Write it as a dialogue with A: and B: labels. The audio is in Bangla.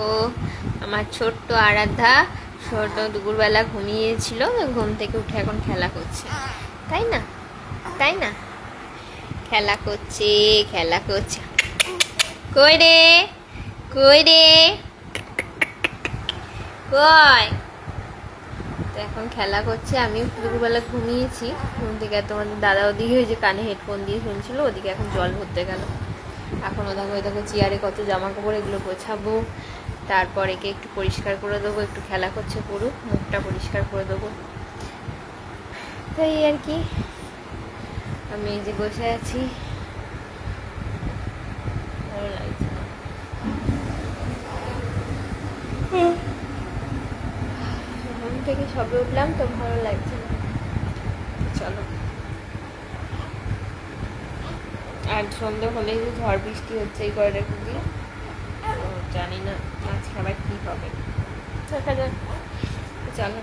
A: ও আমার ছোট্ট আরাধ্যা ছোট দুপুরবেলা ঘুমিয়েছিল, ঘুম থেকে উঠে এখন খেলা করছে, তাই না? তাই না? খেলা করছে, খেলা করছে। কই রে, কই রে, কই? তো এখন খেলা করছে। আমি দুপুরবেলা ঘুমিয়েছি, ঘুম থেকে তোমাদের দাদা ওদিকে ওই যে কানে হেডফোন দিয়ে শুনছিল, ওদিকে এখন জল ভরতে গেল। এখন ওই দেখো চেয়ারে কত জামা কাপড়, এগুলো গোছাবো, তারপর একে একটু পরিষ্কার করে দেবো, একটু খেলা করছে পুরো মুখটা পরিষ্কার করে দেবো, তাই আর কি। আমি এই যে বসে আছি, ভালো লাগছে না। ঘুম থেকে সবে উঠলাম তো ভালো লাগছে না। চলো, আর সন্ধ্যে হলেই যে ঝড় বৃষ্টি হচ্ছে এই কয়টা দিয়ে, জানি না আজকে আবার কি হবে, দেখা যাক। চলো।